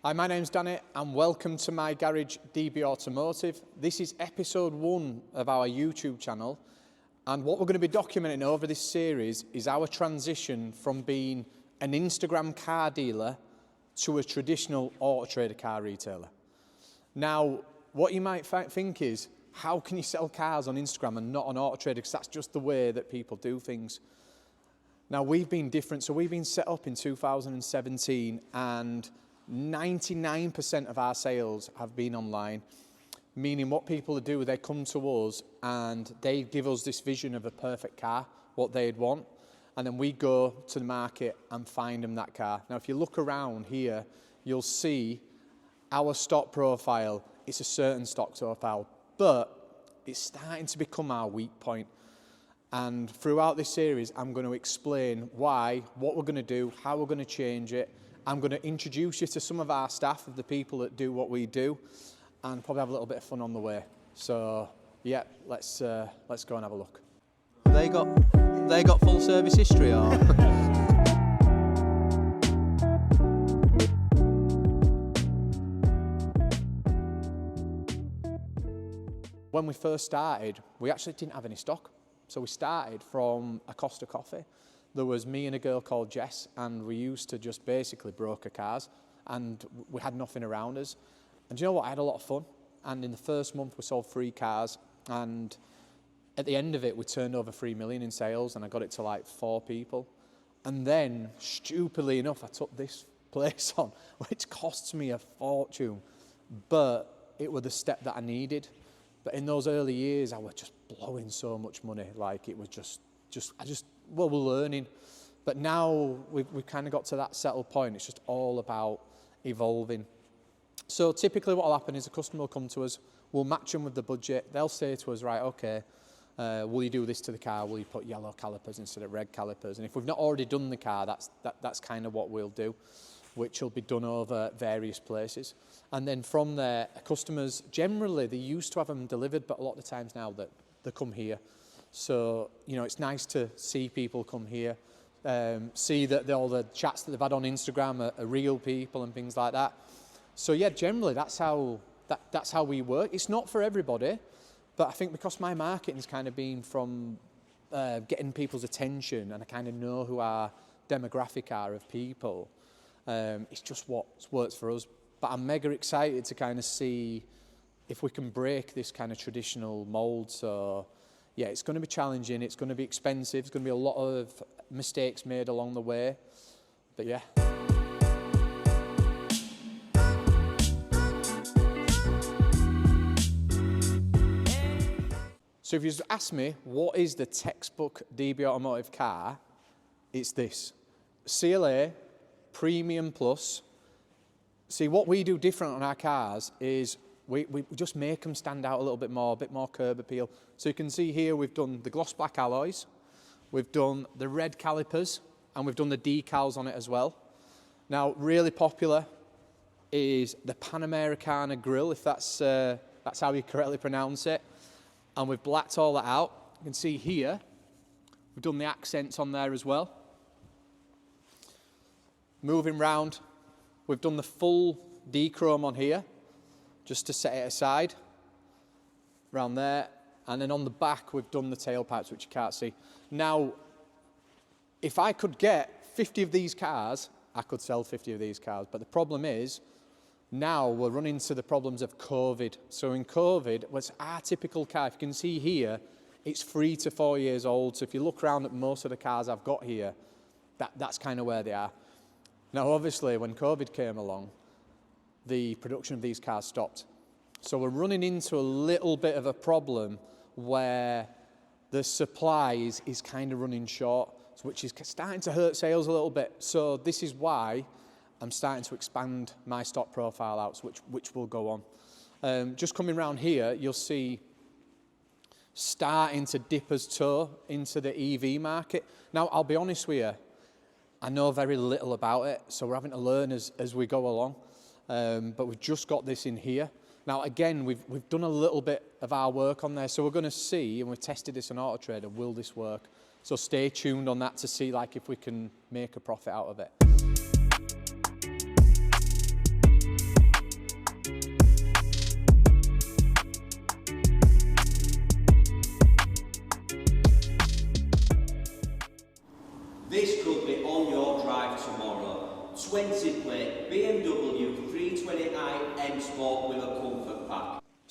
Hi, my name's Danny and welcome to my garage DB Automotive. This is episode 1 of our YouTube channel, and what we're going to be documenting over this series is our transition from being an Instagram car dealer to a traditional AutoTrader car retailer. Now, what you might think is, how can you sell cars on Instagram and not on AutoTrader? Because that's just the way that people do things. Now, we've been different. So we've been set up in 2017 and 99% of our sales have been online, meaning what people do, they come to us and they give us this vision of a perfect car, what they'd want, and then we go to the market and find them that car. Now, if you look around here, you'll see our stock profile. It's a certain stock profile, but it's starting to become our weak point. And throughout this series, I'm going to explain why, what we're going to do, how we're going to change it. I'm going to introduce you to some of our staff, of the people that do what we do, and probably have a little bit of fun on the way. So, yeah, let's go and have a look. They got full service history, or? When we first started, we actually didn't have any stock. So we started from a Costa coffee. There was me and a girl called Jess, and we used to just basically broker cars, and we had nothing around us. And do you know what? I had a lot of fun. And in the first month, we sold 3 cars, and at the end of it, we turned over 3 million in sales, and I got it to like 4 people. And then, stupidly enough, I took this place on, which costs me a fortune, but it was the step that I needed. But in those early years, I was just blowing so much money. Like, it was well, we're learning. But now we've kind of got to that settled point. It's just all about evolving. So typically what will happen is a customer will come to us, we'll match them with the budget. They'll say to us, right, okay, will you do this to the car? Will you put yellow calipers instead of red calipers? And if we've not already done the car, that's kind of what we'll do, which will be done over various places. And then from there, customers, generally, they used to have them delivered, but a lot of the times now that they come here. So, you know, it's nice to see people come here, see that all the chats that they've had on Instagram are real people and things like that. So yeah, generally that's how we work. It's not for everybody, but I think because my marketing's kind of been from getting people's attention, and I kind of know who our demographic are of people, it's just what works for us. But I'm mega excited to kind of see if we can break this kind of traditional mold. So yeah, it's going to be challenging, it's going to be expensive, there's going to be a lot of mistakes made along the way, but yeah. So if you ask me, what is the textbook DB Automotive car? It's this. CLA, Premium Plus. See, what we do different on our cars is we just make them stand out a little bit more curb appeal. So you can see here we've done the gloss black alloys, we've done the red calipers, and we've done the decals on it as well. Now, really popular is the Panamericana grille, if that's how you correctly pronounce it. And we've blacked all that out. You can see here, we've done the accents on there as well. Moving round, we've done the full D-chrome on here, just to set it aside, around there. And then on the back, we've done the tailpipes, which you can't see. Now, if I could get 50 of these cars, I could sell 50 of these cars. But the problem is, now we're running into the problems of COVID. So in COVID, what's our typical car? If you can see here, it's 3 to 4 years old. So if you look around at most of the cars I've got here, that's kind of where they are. Now, obviously, when COVID came along, the production of these cars stopped. So we're running into a little bit of a problem where the supply is kind of running short, which is starting to hurt sales a little bit. So this is why I'm starting to expand my stock profile out, which will go on. Just coming around here, you'll see starting to dip us toe into the EV market. Now, I'll be honest with you, I know very little about it, so we're having to learn as we go along. But we've just got this in here. Now, again, we've done a little bit of our work on there, so we're going to see, and we've tested this on AutoTrader, will this work? So stay tuned on that to see like if we can make a profit out of it.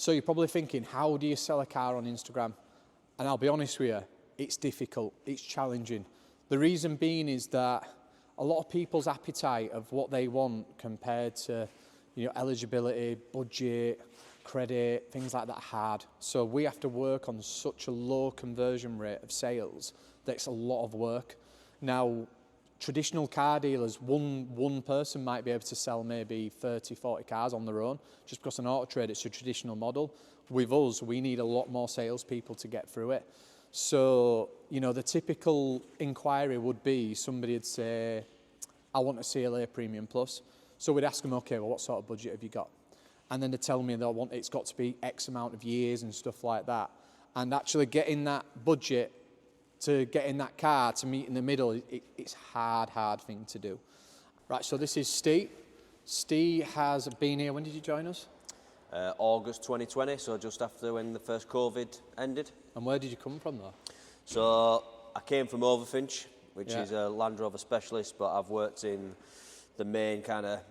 So you're probably thinking, how do you sell a car on Instagram? And I'll be honest with you, it's difficult, it's challenging. The reason being is that a lot of people's appetite of what they want compared to, eligibility, budget, credit, things like that are hard. So we have to work on such a low conversion rate of sales that it's a lot of work. Now, traditional car dealers, one person might be able to sell maybe 30, 40 cars on their own, just because on AutoTrader it's a traditional model. With us, we need a lot more salespeople to get through it. So, the typical inquiry would be somebody would say, I want a CLA Premium Plus. So we'd ask them, okay, well, what sort of budget have you got? And then they tell me it's got to be X amount of years and stuff like that. And actually getting that budget to getting that car to meet in the middle, it's a hard thing to do. Right, so this is Steve. Steve has been here, when did you join us? August 2020, so just after when the first COVID ended. And where did you come from though? So I came from Overfinch, which is a Land Rover specialist, but I've worked in the main kind of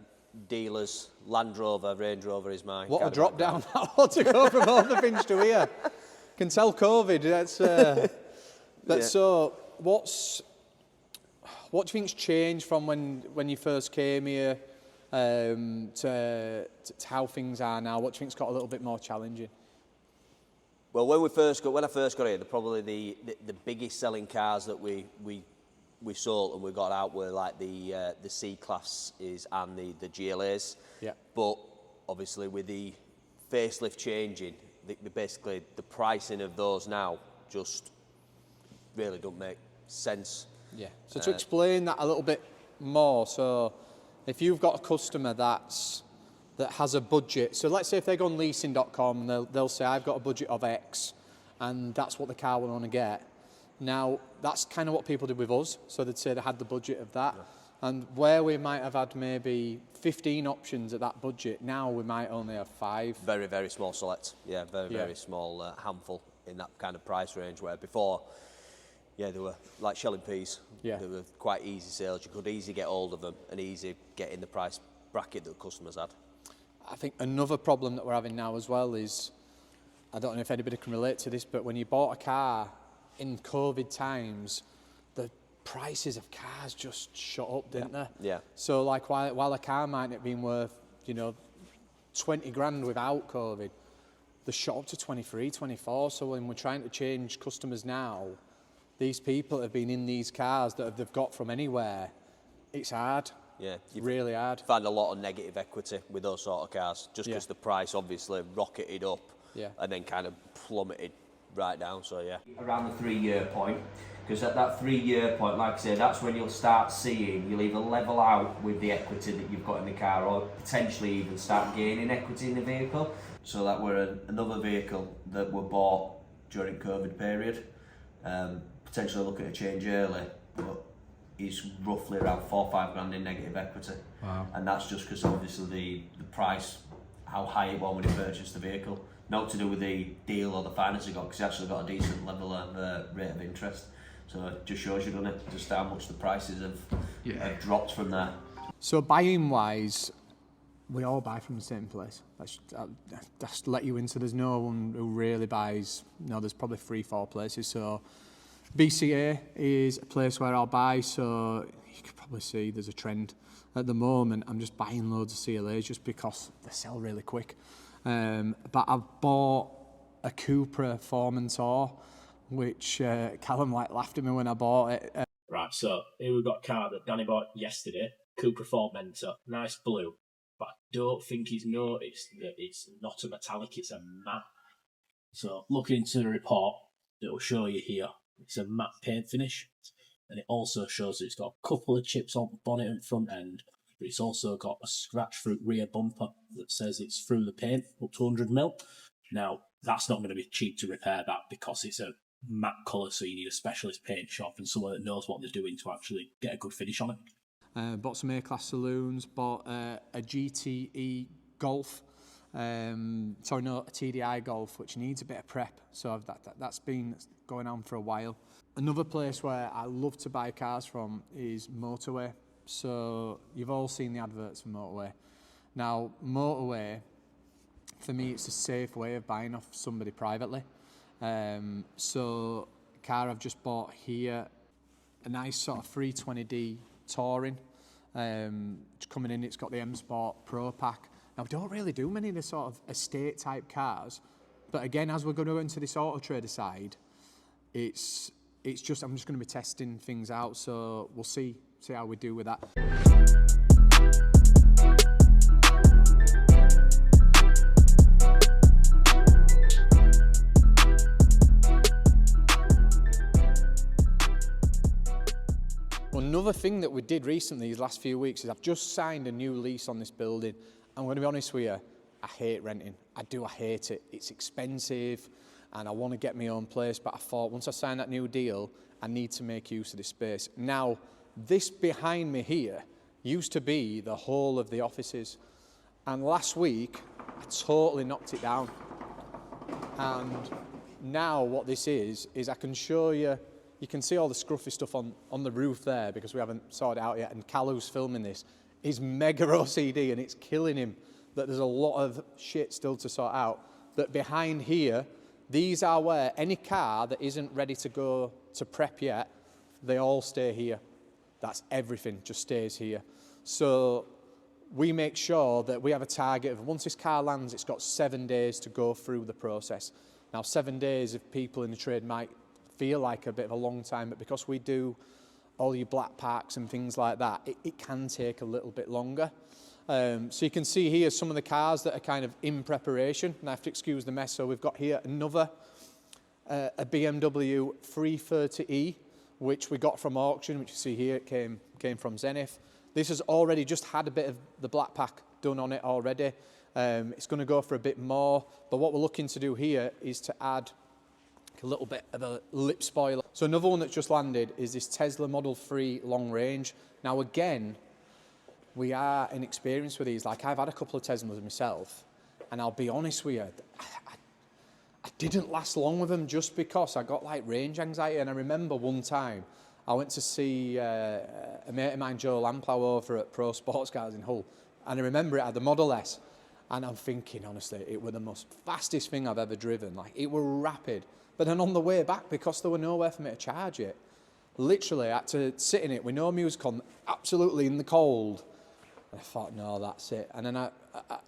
dealers. Land Rover, Range Rover is my What a drop down that was to go from Overfinch to here. Can tell COVID, that's so what do you think's changed from when you first came here to how things are now? What do you think's got a little bit more challenging? Well, when I first got here, probably the biggest selling cars that we sold and we got out were like the C-classes and the GLAs. Yeah. But obviously with the facelift changing, basically the pricing of those now just really don't make sense. Yeah. So to explain that a little bit more, so if you've got a customer that has a budget, so let's say if they go on leasing.com and they'll say, I've got a budget of X, and that's what the car will want to get. Now, that's kind of what people did with us. So they'd say they had the budget of that. Yeah. And where we might have had maybe 15 options at that budget, now we might only have 5. Very, very small select. Yeah, very small handful in that kind of price range, where before, they were like shelling peas. Yeah. They were quite easy sales. You could easily get hold of them and easy get in the price bracket that customers had. I think another problem that we're having now as well is, I don't know if anybody can relate to this, but when you bought a car in COVID times, the prices of cars just shot up, didn't they? Yeah. So like while a car might have been worth, 20 grand without COVID, they shot up to 23, 24. So when we're trying to change customers now, these people have been in these cars that they've got from anywhere. It's hard. Yeah, really hard. Find a lot of negative equity with those sort of cars, just because the price obviously rocketed up and then kind of plummeted right down. So around the 3-year point, because at that 3-year point, like I say, that's when you'll start seeing you'll either level out with the equity that you've got in the car, or potentially even start gaining equity in the vehicle. So that were another vehicle that were bought during COVID period. Potentially looking to change early, but he's roughly around 4 or 5 grand in negative equity. Wow. And that's just because obviously the price, how high it was when he purchased the vehicle. Not to do with the deal or the finance he got, because he actually got a decent level of rate of interest. So it just shows you, doesn't it, just how much the prices have dropped from there. So buying wise, we all buy from the same place. That's let you in, so there's no one who really buys. There's probably 3-4 places. So BCA is a place where I'll buy, so you can probably see there's a trend. At the moment, I'm just buying loads of CLAs just because they sell really quick. But I've bought a Cupra Formentor, which Callum laughed at me when I bought it. Right, so here we've got a car that Danny bought yesterday, Cupra Formentor, nice blue. But I don't think he's noticed that it's not a metallic, it's a matte. So looking into the report, it'll show you here. It's a matte paint finish, and it also shows that it's got a couple of chips on the bonnet and front end, but it's also got a scratch through rear bumper that says it's through the paint up to 100mm. Now, that's not going to be cheap to repair that because it's a matte colour, so you need a specialist paint shop and someone that knows what they're doing to actually get a good finish on it. Bought some A-class saloons, bought a GTE Golf. A TDI Golf, which needs a bit of prep, so that's been going on for a while. Another place where I love to buy cars from is Motorway. So you've all seen the adverts for Motorway. Now, Motorway, for me, it's a safe way of buying off somebody privately. So, car I've just bought here, a nice sort of 320D Touring. Coming in, it's got the M Sport Pro Pack. Now, we don't really do many of the sort of estate type cars, but again, as we're going to go into this AutoTrader side, it's just, I'm just going to be testing things out, so we'll see how we do with that. Another thing that we did recently these last few weeks is I've just signed a new lease on this building. I'm going to be honest with you, I hate renting. I hate it. It's expensive and I want to get my own place, but I thought once I sign that new deal, I need to make use of this space. Now, this behind me here used to be the whole of the offices, and last week I totally knocked it down. And now what this is I can show you. You can see all the scruffy stuff on the roof there because we haven't sorted it out yet, and Cal, who's filming this, is mega OCD and it's killing him that there's a lot of shit still to sort out. But behind here, these are where any car that isn't ready to go to prep yet, they all stay here. That's everything, just stays here. So we make sure that we have a target of once this car lands, it's got 7 days to go through the process. Now, 7 days, if people in the trade might feel like a bit of a long time, but because we do all your black packs and things like that, it can take a little bit longer. So you can see here some of the cars that are kind of in preparation, and I have to excuse the mess. So we've got here another a BMW 330e, which we got from auction, which you see here, it came from Zenith. This has already just had a bit of the black pack done on it already. It's going to go for a bit more, but what we're looking to do here is to add a little bit of a lip spoiler. So another one that's just landed is this Tesla Model 3 long range. Now again, we are inexperienced with these. Like, I've had a couple of Teslas myself, and I'll be honest with you, I didn't last long with them just because I got like range anxiety. And I remember one time I went to see a mate of mine, Joe Lamplow, over at Pro Sports Cars in Hull, and I remember it had the Model S, and I'm thinking, honestly, it was the most fastest thing I've ever driven. Like, it were rapid. But then on the way back, because there were nowhere for me to charge it, literally I had to sit in it with no music on, absolutely in the cold. And I thought, no, that's it. And then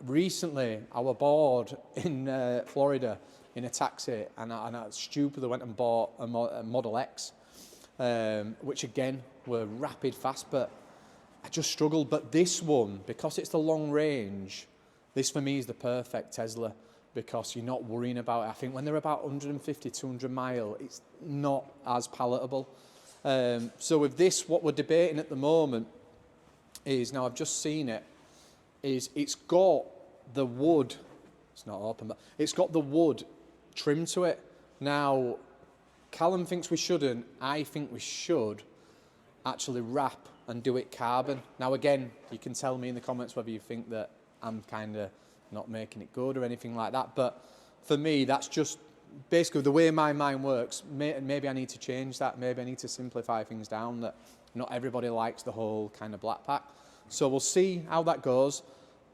recently I was bored in Florida in a taxi, and I stupidly went and bought a Model X, which again were rapid fast, but I just struggled. But this one, because it's the long range, this for me is the perfect Tesla, because you're not worrying about it. I think when they're about 150, 200 mile, it's not as palatable. So with this, what we're debating at the moment is, now I've just seen it, is it's got the wood, it's not open, but it's got the wood trim to it. Now, Callum thinks we shouldn't, I think we should actually wrap and do it carbon. Now again, you can tell me in the comments whether you think that I'm kind of not making it good or anything like that, but for me that's just basically the way my mind works. Maybe I need to change that, maybe I need to simplify things down, that not everybody likes the whole kind of black pack. So we'll see how that goes.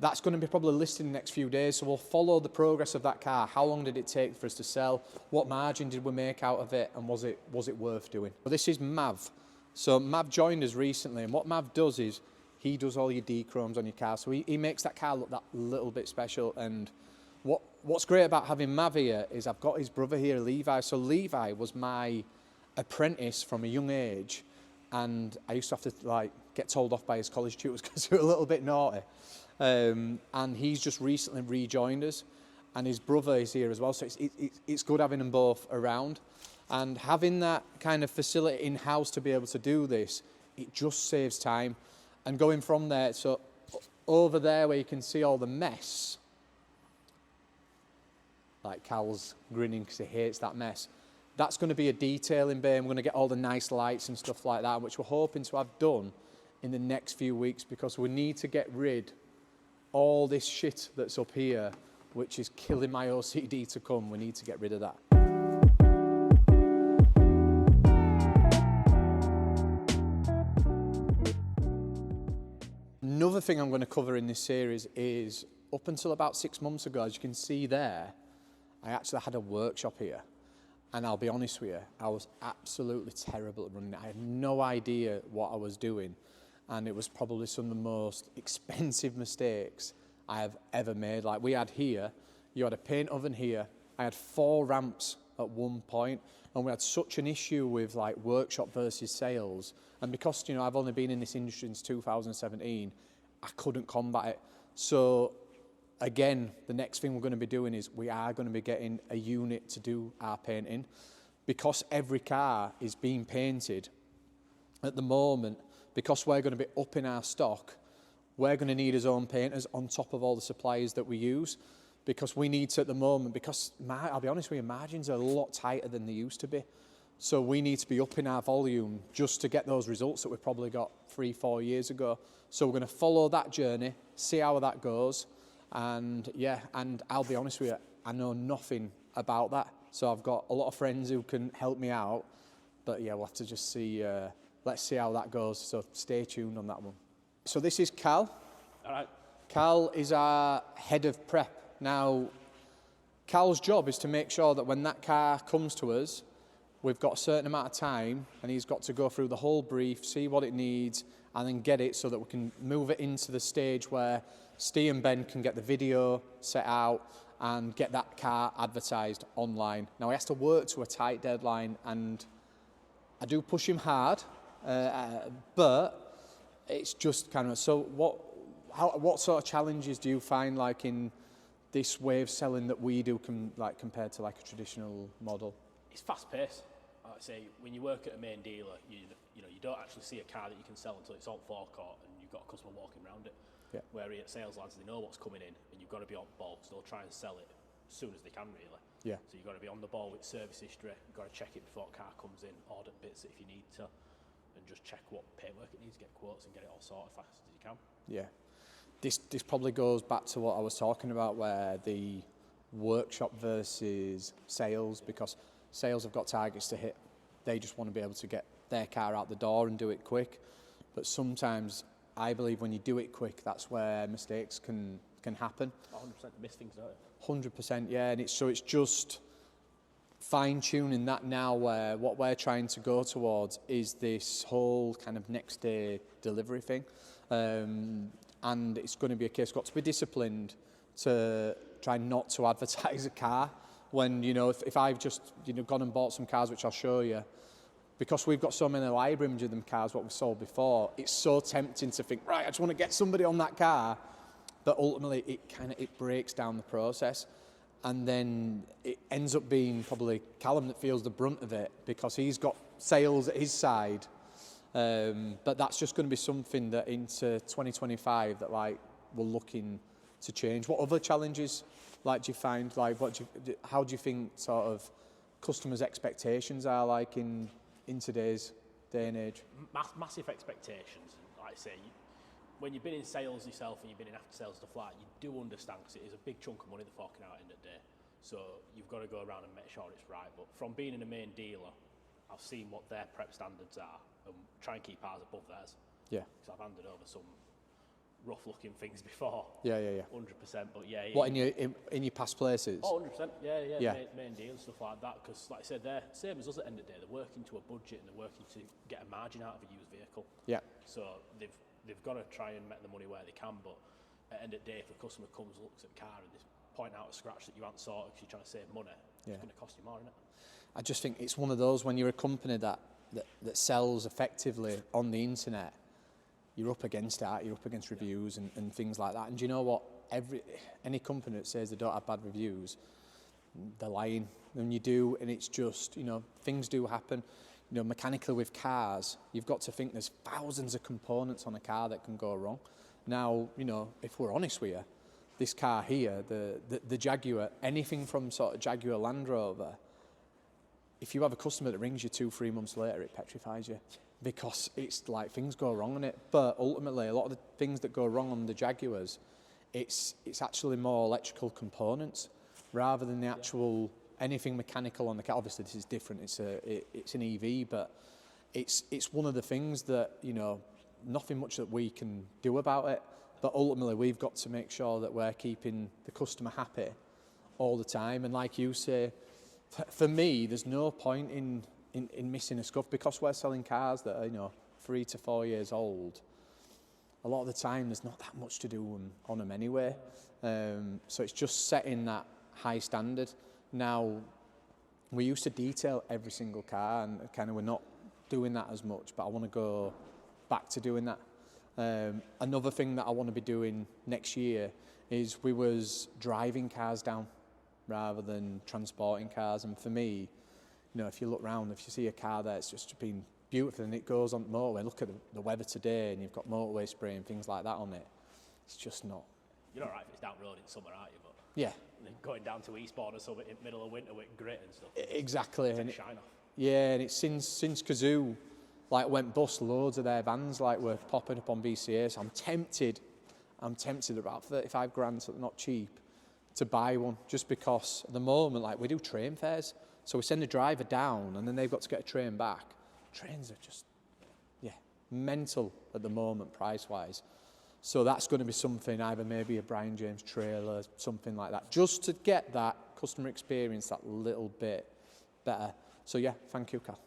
That's going to be probably listed in the next few days, so we'll follow the progress of that car. How long did it take for us to sell? What margin did we make out of it, and was it worth doing? Well, this is Mav. So Mav joined us recently, and what Mav does is he does all your D-chromes on your car, so he makes that car look that little bit special. And what's great about having Mav here is I've got his brother here, Levi. So Levi was my apprentice from a young age, and I used to have to like get told off by his college tutors because they were a little bit naughty. And he's just recently rejoined us, and his brother is here as well, so it's good having them both around. And having that kind of facility in-house to be able to do this, it just saves time. And going from there, so over there where you can see all the mess, like Cal's grinning because he hates that mess, that's going to be a detailing bay, and we're going to get all the nice lights and stuff like that, which we're hoping to have done in the next few weeks, because we need to get rid all this shit that's up here, which is killing my OCD to come. We need to get rid of that. Another thing I'm going to cover in this series is up until about 6 months ago, as you can see there, I actually had a workshop here. And I'll be honest with you, I was absolutely terrible at running it. I had no idea what I was doing. And it was probably some of the most expensive mistakes I have ever made. Like we had here, you had a paint oven here. I had 4 ramps at one point, and we had such an issue with like workshop versus sales. And because, you know, I've only been in this industry since 2017, I couldn't combat it. So again, the next thing we're going to be doing is we are going to be getting a unit to do our painting. Because every car is being painted at the moment, because we're going to be upping our stock, we're going to need our own painters on top of all the suppliers that we use, because we need to at the moment, because I'll be honest with you, margins are a lot tighter than they used to be. So we need to be upping our volume just to get those results that we probably got 3-4 years ago. So we're going to follow that journey, see how that goes. And yeah, and I'll be honest with you, I know nothing about that. So I've got a lot of friends who can help me out. But yeah, we'll have to just see, let's see how that goes. So stay tuned on that one. So this is Cal. All right. Cal is our head of prep. Now, Cal's job is to make sure that when that car comes to us, we've got a certain amount of time, and he's got to go through the whole brief, see what it needs, and then get it so that we can move it into the stage where Steve and Ben can get the video set out and get that car advertised online. Now, he has to work to a tight deadline, and I do push him hard, but it's just kind of, so what sort of challenges do you find like in this way of selling that we do compared to like a traditional model? It's fast paced. Like I say, when you work at a main dealer, you don't actually see a car that you can sell until it's on forecourt and you've got a customer walking around it. Yeah. Where at sales lads, they know what's coming in and you've got to be on the ball, so they'll try and sell it as soon as they can, really. Yeah. So you've got to be on the ball with service history, you've got to check it before a car comes in, order bits if you need to, and just check what paperwork it needs, get quotes and get it all sorted as fast as you can. Yeah. This probably goes back to what I was talking about, where the workshop versus sales, because sales have got targets to hit. They just want to be able to get their car out the door and do it quick. But sometimes I believe when you do it quick, that's where mistakes can happen. 100% miss things, don't you? 100%, yeah. And it's just fine-tuning that now, where what we're trying to go towards is this whole kind of next day delivery thing. And it's going to be a case, got to be disciplined to try not to advertise a car when, you know, if I've just, you know, gone and bought some cars, which I'll show you, because we've got so many live images of them cars, what we sold before, it's so tempting to think, right, I just want to get somebody on that car, but ultimately it breaks down the process. And then it ends up being probably Callum that feels the brunt of it because he's got sales at his side. But that's just going to be something that into 2025 that like we're looking to change. What other challenges like do you find, like how do you think sort of customers' expectations are like in today's day and age? Massive expectations. Like I say, when you've been in sales yourself and you've been in after sales stuff like that, you do understand, because it is a big chunk of money they're forking out in the day. So you've got to go around and make sure it's right. But from being in a main dealer, I've seen what their prep standards are and try and keep ours above theirs. Yeah. Because I've handed over some rough-looking things before. Yeah. 100%, but yeah. What in your past places? Oh, 100%. Yeah. Yeah. Main deal and stuff like that. Because, like I said, they're same as us at the end of the day. They're working to a budget and they're working to get a margin out of a used vehicle. Yeah. So they've got to try and make the money where they can. But at the end of the day, if a customer comes, looks at the car and they point out a scratch that you haven't sorted because you're trying to save money, it's going to cost you more, isn't it? I just think it's one of those, when you're a company that sells effectively on the internet, you're up against that, you're up against reviews and things like that. And do you know what? Any company that says they don't have bad reviews, they're lying. And you do, and it's just, you know, things do happen. You know, mechanically with cars, you've got to think there's thousands of components on a car that can go wrong. Now, you know, if we're honest with you, this car here, the Jaguar, anything from sort of Jaguar Land Rover, if you have a customer that rings you 2-3 months later, it petrifies you because it's like things go wrong on it. But ultimately, a lot of the things that go wrong on the Jaguars, it's actually more electrical components rather than the actual anything mechanical on the car. Obviously, this is different. It's an EV, but it's one of the things that, you know, nothing much that we can do about it. But ultimately, we've got to make sure that we're keeping the customer happy all the time. And like you say, for me, there's no point in missing a scuff because we're selling cars that are 3 to 4 years old. A lot of the time, there's not that much to do on them anyway. So it's just setting that high standard. Now, we used to detail every single car, and kind of we're not doing that as much, but I want to go back to doing that. Another thing that I want to be doing next year is we was driving cars down rather than transporting cars. And for me, if you look around, if you see a car there, it's just been beautiful and it goes on the motorway. Look at the weather today, and you've got motorway spray and things like that on it. It's just not. You're all right if it's down road in summer, aren't you? But Yeah. and then going down to Eastbourne or something in the middle of winter with grit and stuff. Exactly. Take And the shine off. yeah, and it's since Kazoo went bust, loads of their vans were popping up on BCA. So I'm tempted about 35 grand, so they're not cheap, to buy one, just because at the moment we do train fares. So we send a driver down and then they've got to get a train back. Trains are just mental at the moment price wise. So that's going to be something, either maybe a Brian James trailer, something like that, just to get that customer experience that little bit better. So yeah, thank you, Cal.